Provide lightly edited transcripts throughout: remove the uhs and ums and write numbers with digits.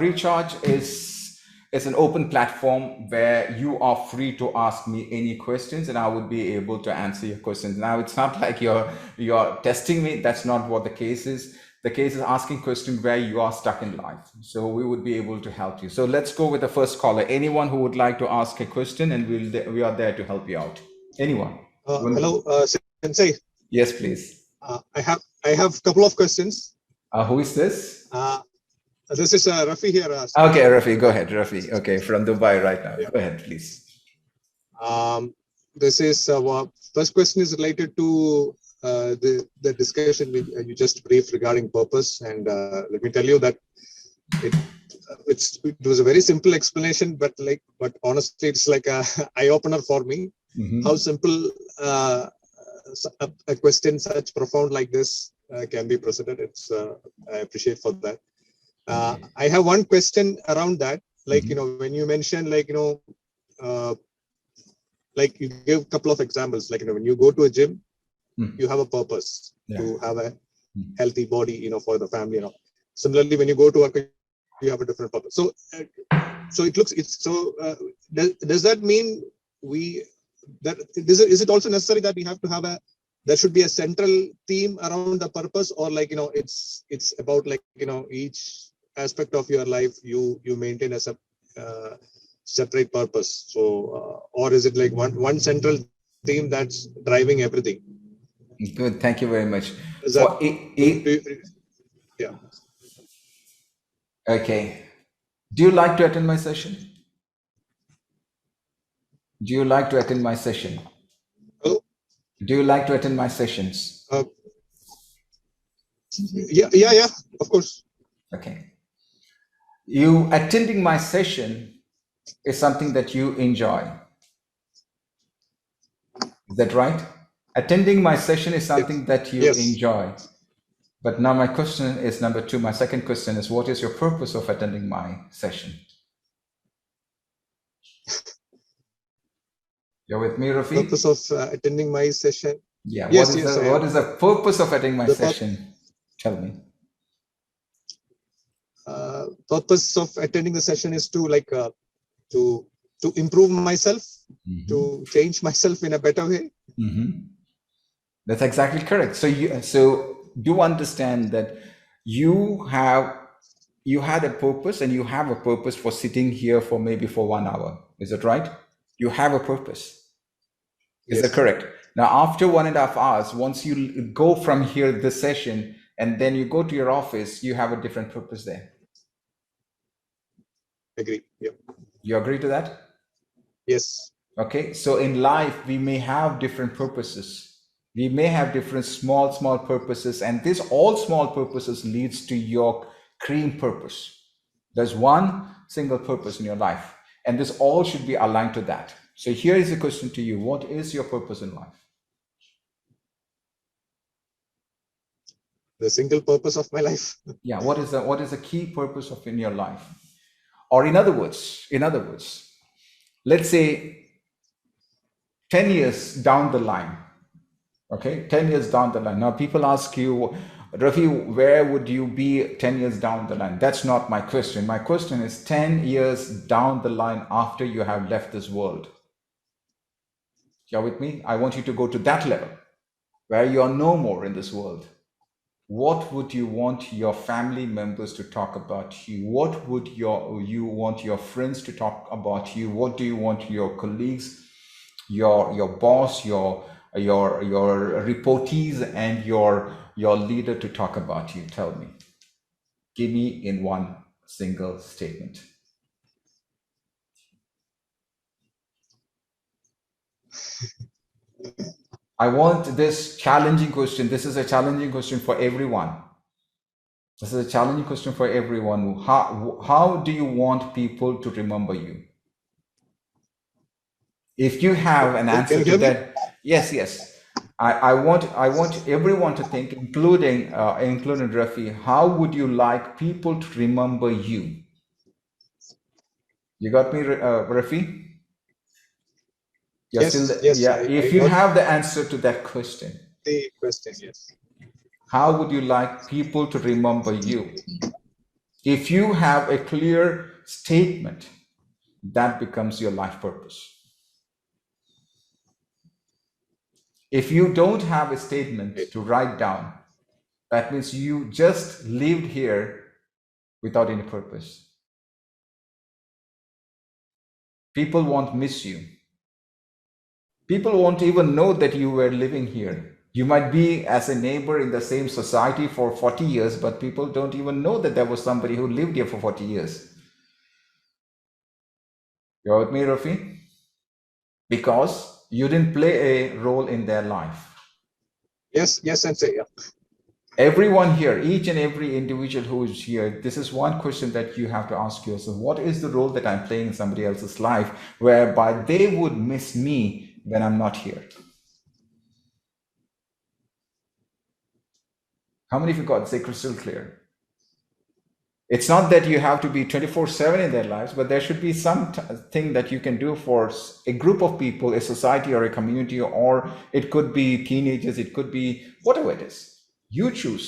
Recharge is an open platform where you are free to ask me any questions and I would be able to answer your questions. Now, it's not like you're testing me. That's not what the case is. The case is asking questions where you are stuck in life. So we would be able to help you. So let's go with the first caller. Anyone who would like to ask a question, and we are there to help you out. Anyone? Hello, Sensei. Yes, please. I have a couple of questions. Who is this? This is Rafi here. Okay, Rafi, go ahead, Rafi. Okay, from Dubai right now. Yeah. Go ahead, please. This is first question is related to the discussion you just briefed regarding purpose, and let me tell you that it was a very simple explanation, but honestly, it's like a eye opener for me. Mm-hmm. How simple a question such profound like this can be presented. It's I appreciate for that. I have one question around that. Like, mm-hmm. When you mentioned, like you give a couple of examples, like, when you go to a gym, mm-hmm. you have a purpose to have a healthy body, for the family, Similarly, when you go to work, you have a different purpose. So, does that mean is it also necessary that we have to have there should be a central theme around the purpose, or it's about each aspect of your life you maintain as a separate purpose? So or is it like one central theme that's driving everything? Good, thank you very much. Is that, yeah. Okay. Do you like to attend my session? Do you like to attend my session? Oh. Do you like to attend my sessions? Yeah, of course. Okay. You attending my session is something that you enjoy. Is that right? Attending my session is something that you enjoy. But now my question is number two. My second question is, what is your purpose of attending my session? You're with me, Rafi? Purpose of attending my session? Yeah. What is the purpose of attending my session? Tell me. Purpose of attending the session is to to improve myself, mm-hmm. to change myself in a better way. Mm-hmm. That's exactly correct. So you understand that you had a purpose, and you have a purpose for sitting here for maybe 1 hour. Is that right? You have a purpose. Is that correct? Now, after 1.5 hours, once you go from here, this session, and then you go to your office, you have a different purpose there. Agree. Yeah. You agree to that? Yes. Okay. So in life, we may have different purposes. We may have different small purposes, and this all small purposes leads to your cream purpose. There's one single purpose in your life, and this all should be aligned to that. So here is the question to you. What is your purpose in life? The single purpose of my life. Yeah. What is the key purpose in your life? Or in other words, let's say 10 years down the line. Okay, 10 years down the line. Now people ask you, Rafi, where would you be 10 years down the line? That's not my question. My question is 10 years down the line after you have left this world. You're with me? I want you to go to that level where you are no more in this world. What would you want your family members to talk about you? What would you want your friends to talk about you? What do you want your colleagues, your boss, your reportees, and your leader to talk about you? Tell me. Give me in one single statement. I want this challenging question. This is a challenging question for everyone. This is a challenging question for everyone. How do you want people to remember you? If you have an answer to that, yes. I want everyone to think, including Rafi. How would you like people to remember you? You got me, Rafi? Yes. If you have the answer to that question. The question, yes. How would you like people to remember you? If you have a clear statement, that becomes your life purpose. If you don't have a statement to write down, that means you just lived here without any purpose. People won't miss you. People won't even know that you were living here. You might be as a neighbor in the same society for 40 years, but people don't even know that there was somebody who lived here for 40 years. You're with me, Rafi? Because you didn't play a role in their life. Yes, Sensei. Yeah. Everyone here, each and every individual who is here, this is one question that you have to ask yourself. What is the role that I'm playing in somebody else's life whereby they would miss me when I'm not here? How many of you got say crystal clear? It's not that you have to be 24/7 in their lives, but there should be some thing that you can do for a group of people, a society or a community, or it could be teenagers, it could be whatever it is. You choose.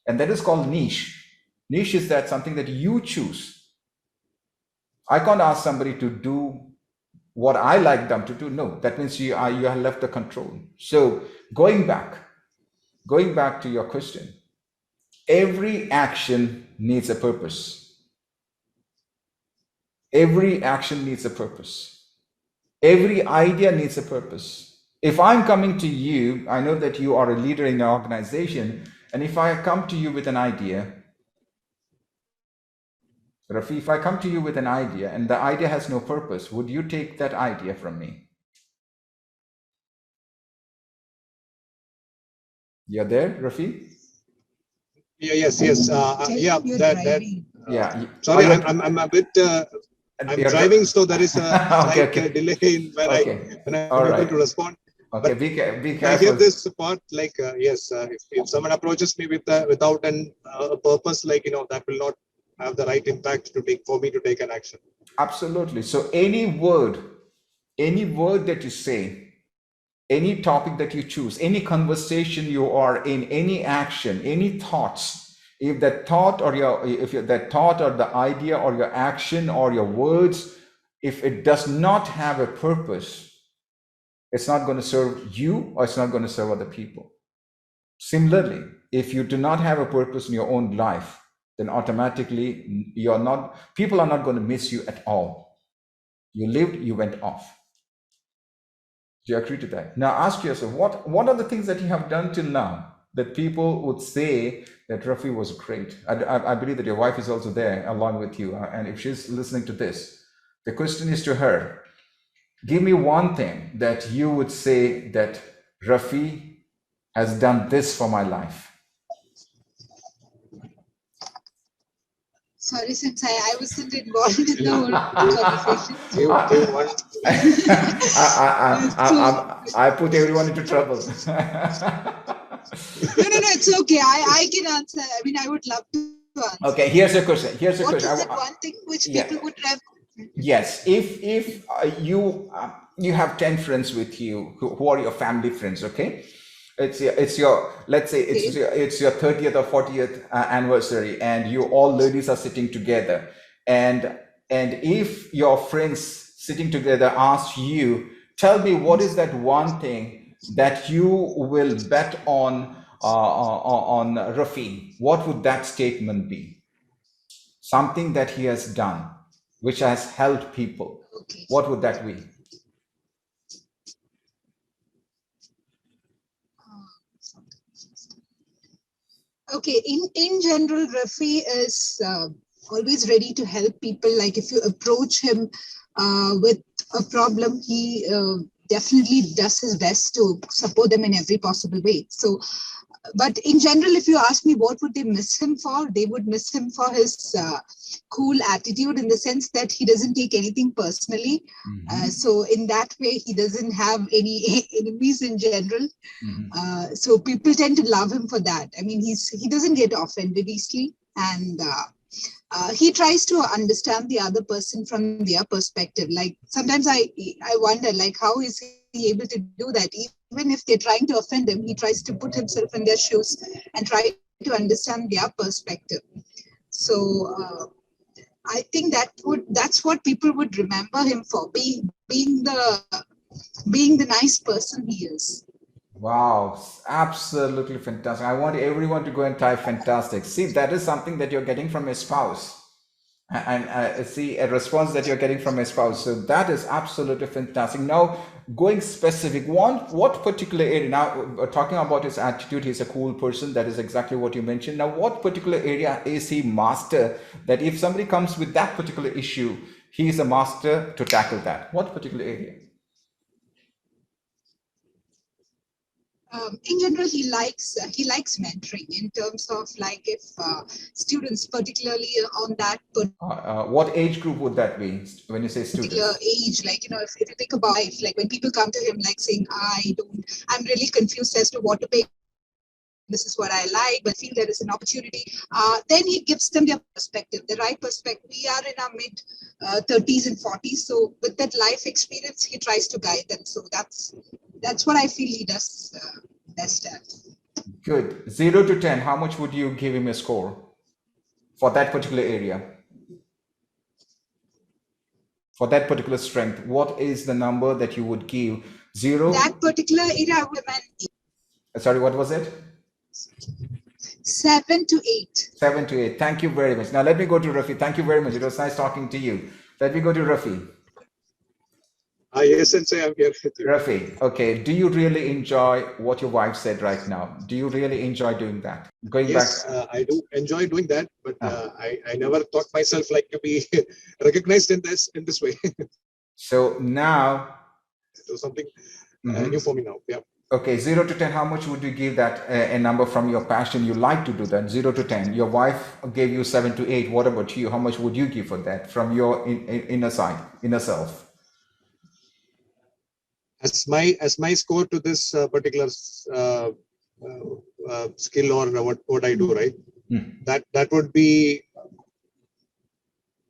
And that is called niche. Niche is that something that you choose. I can't ask somebody to do what I like them to do. No, that means you have left the control. So going back to your question, every action needs a purpose. Every action needs a purpose. Every idea needs a purpose. If I'm coming to you, I know that you are a leader in an organization, and if I come to you with an idea, Rafi, if I come to you with an idea and the idea has no purpose, would you take that idea from me? You're there, Rafi? Yeah, yes. Yeah, Yeah. Sorry, I'm a bit. I'm driving, so there is a slight delay in when I'm able to respond. Okay, be careful. I hear this part like yes, if someone approaches me without a purpose, like that will not have the right impact for me to take an action. Absolutely. So any word that you say, any topic that you choose, any conversation you are in, any action, any thoughts, if that thought or that thought or the idea or your action or your words, if it does not have a purpose, it's not going to serve you or it's not going to serve other people. Similarly, if you do not have a purpose in your own life, then automatically people are not going to miss you at all. You lived, you went off. Do you agree to that? Now ask yourself, what are the things that you have done till now that people would say that Rafi was great? I believe that your wife is also there along with you. And if she's listening to this, the question is to her, give me one thing that you would say that Rafi has done this for my life. Sorry, since I wasn't involved in the whole conversation. I put everyone into trouble. No, it's okay. I can answer. I mean, I would love to answer. Okay, here's a question. What is that one thing which people would have? Yes, if you have 10 friends with you who are your family friends, okay? It's your let's say it's your 30th or 40th anniversary, and you all ladies are sitting together, and if your friends sitting together ask you, tell me what is that one thing that you will bet on Rafi, what would that statement be? Something that he has done which has helped people. Okay. What would that be? Okay, in general, Rafi is always ready to help people. Like if you approach him with a problem, he definitely does his best to support them in every possible way. So, but in general, if you ask me what would they miss him for, they would miss him for his cool attitude, in the sense that he doesn't take anything personally. Mm-hmm. So in that way, he doesn't have any enemies in general. Mm-hmm. So people tend to love him for that. I mean, he doesn't get offended easily, and he tries to understand the other person from their perspective. Like sometimes I wonder, like, how is he able to do that? Even if they're trying to offend him, he tries to put himself in their shoes and try to understand their perspective. So I think that's what people would remember him for, being the nice person he is. Wow, absolutely fantastic. I want everyone to go and type fantastic. See, that is something that you're getting from a spouse. And see a response that you're getting from a spouse. So that is absolutely fantastic. Now, going specific, what particular area? Now, talking about his attitude, he's a cool person. That is exactly what you mentioned. Now, what particular area is he master? That if somebody comes with that particular issue, he is a master to tackle that. What particular area? In general, he likes mentoring in terms of like if students, particularly on that What age group would that be when you say particular students? age, like if you think about life, like when people come to him like saying, I'm really confused as to what to pay. This is what I like, but feel there is an opportunity. Then he gives them their perspective, the right perspective. We are in our mid 30s and 40s, so with that life experience, he tries to guide them. So that's what I feel he does best at. Good. 0 to 10, how much would you give him a score for that particular area? For that particular strength, what is the number that you would give? 0? That particular area, I would recommend Sorry, what was it? 7 to 8. 7 to 8. Thank you very much. Now let me go to Rafi. Thank you very much. It was nice talking to you. Let me go to Rafi. Yes, Sensei, I'm here with you. Rafi, okay. Do you really enjoy what your wife said right now? Do you really enjoy doing that? Going Yes, back. I do enjoy doing that, but I never thought myself like to be recognized in this way. So now. So something new for me now. Yeah. Okay, 0 to 10, how much would you give that a number from your passion? You like to do that, 0 to 10. Your wife gave you 7 to 8. What about you? How much would you give for that from your inner side, inner self? As my score to this particular skill or what I do, right? That would be,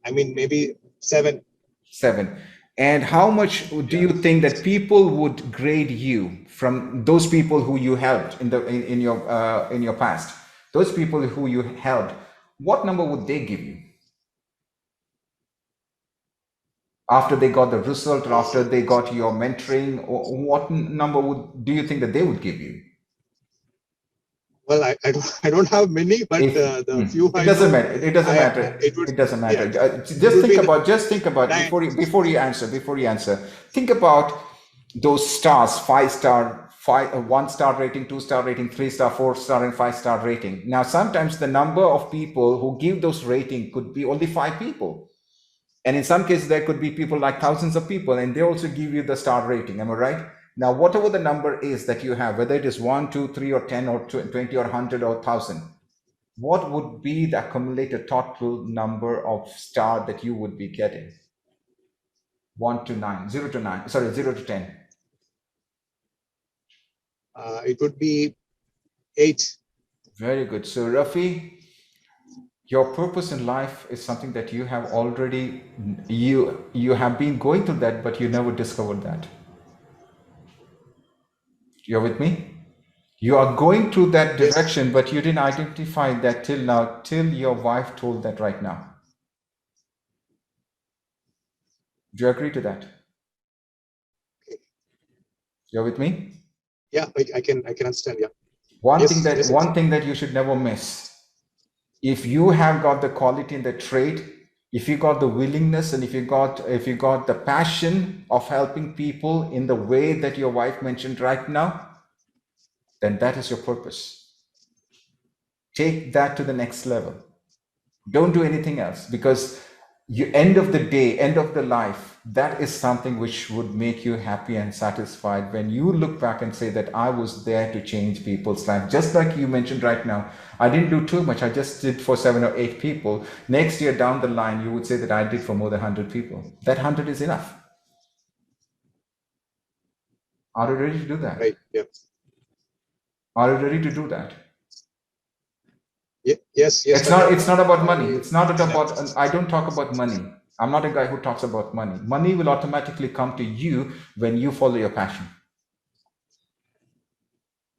I mean, maybe 7. 7. And how much do you think that people would grade you from those people who you helped in your past? Those people who you helped, what number would they give you? After they got the result, or after they got your mentoring, or what number do you think that they would give you? Well, I don't have many, but the few it doesn't matter. It doesn't matter. It doesn't matter. Yeah, just think about before you answer. Think about those stars: 5-star, 1-star rating, 2-star rating, 3-star, 4-star, and 5-star rating. Now, sometimes the number of people who give those rating could be only 5 people. And in some cases, there could be people like thousands of people, and they also give you the star rating. Am I right? Now, whatever the number is that you have, whether it is 1, 2, 3, or 10, or 20, or 100, or 1,000, what would be the accumulated total number of star that you would be getting? 1 to 9, 0 to 9, sorry, 0 to 10. It would be 8. Very good. So, Rafi, your purpose in life is something that you have already, you have been going through that, but you never discovered that. You're with me? You are going through that direction, yes, but you didn't identify that till now, till your wife told that right now. Do you agree to that? You're with me? Yeah, I can understand. Yeah. One thing that you should never miss. If you have got the quality and the trait, if you got the willingness, and if you got the passion of helping people in the way that your wife mentioned right now, then that is your purpose. Take that to the next level. Don't do anything else, because end of the day, end of the life, that is something which would make you happy and satisfied when you look back and say that I was there to change people's life. Just like you mentioned right now, I didn't do too much. I just did for 7 or 8 people. Next year down the line, you would say that I did for more than 100 people. That 100 is enough. Are you ready to do that? Right. Yeah. Are you ready to do that? Yes. It's not about money. It's not about, I don't talk about money. I'm not a guy who talks about money. Money will automatically come to you when you follow your passion.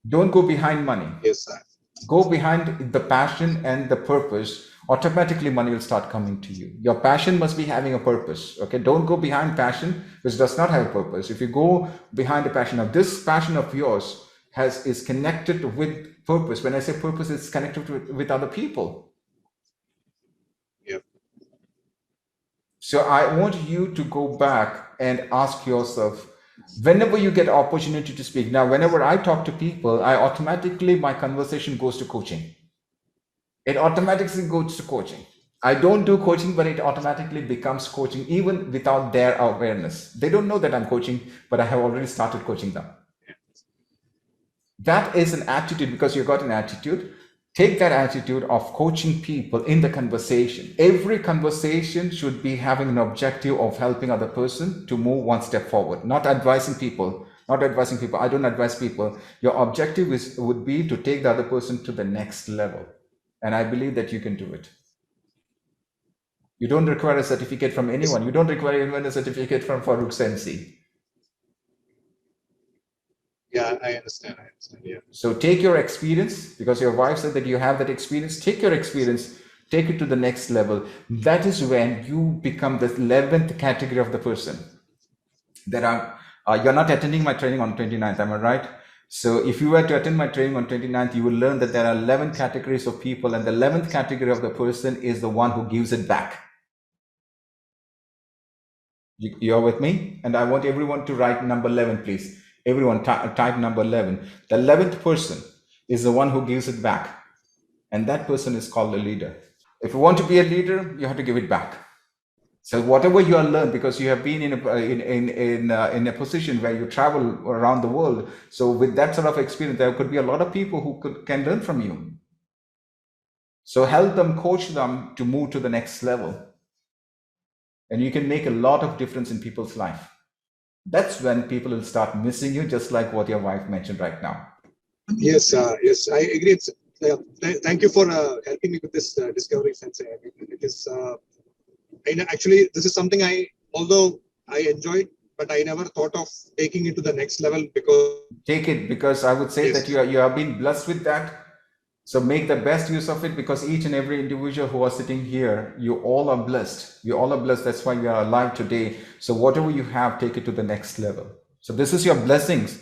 Don't go behind money. Yes, sir. Go behind the passion and the purpose. automatically money will start coming to you. Your passion must be having a purpose. Okay, don't go behind passion which does not have a purpose. If you go behind the passion of this passion of yours is connected with purpose. When I say purpose, it's connected with other people. Yep. So I want you to go back and ask yourself, whenever you get opportunity to speak. Now, whenever I talk to people, my conversation goes to coaching. It automatically goes to coaching. I don't do coaching, but it automatically becomes coaching even without their awareness. They don't know that I'm coaching, but I have already started coaching them. That is an attitude, because you got an attitude. Take that attitude of coaching people in the conversation. Every conversation should be having an objective of helping other person to move one step forward, not advising people. I don't advise people. Your objective would be to take the other person to the next level. And I believe that you can do it. You don't require a certificate from anyone. You don't require even a certificate from Farookh Sensei. Yeah, I understand. Yeah. So take your experience, because your wife said that you have that experience. Take your experience, take it to the next level. That is when you become the 11th category of the person. You're not attending my training on 29th, am I right? So if you were to attend my training on 29th, you will learn that there are 11 categories of people, and the 11th category of the person is the one who gives it back. You're with me? And I want everyone to write number 11, please. Everyone type number 11. The 11th person is the one who gives it back. And that person is called a leader. If you want to be a leader, you have to give it back. So whatever you have learned, because you have been in a position where you travel around the world. So with that sort of experience, there could be a lot of people who can learn from you. So help them, coach them to move to the next level. And you can make a lot of difference in people's life. That's when people will start missing you, just like what your wife mentioned right now. Yes, yes, I agree. Thank you for helping me with this discovery, Sensei. I mean, it is actually, this is something although I enjoyed, but I never thought of taking it to the next level. Because I would say that you have been blessed with that. So make the best use of it, because each and every individual who are sitting here, you all are blessed. You all are blessed. That's why you are alive today. So whatever you have, take it to the next level. So this is your blessings.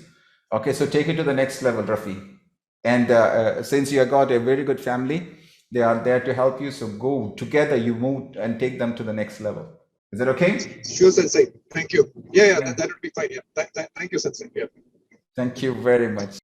Okay, so take it to the next level, Rafi. And since you have got a very good family, they are there to help you. So go together, you move and take them to the next level. Is that okay? Sure, Sensei. Thank you. Yeah, that would be fine. Yeah. Thank you, Sensei. Yeah. Thank you very much.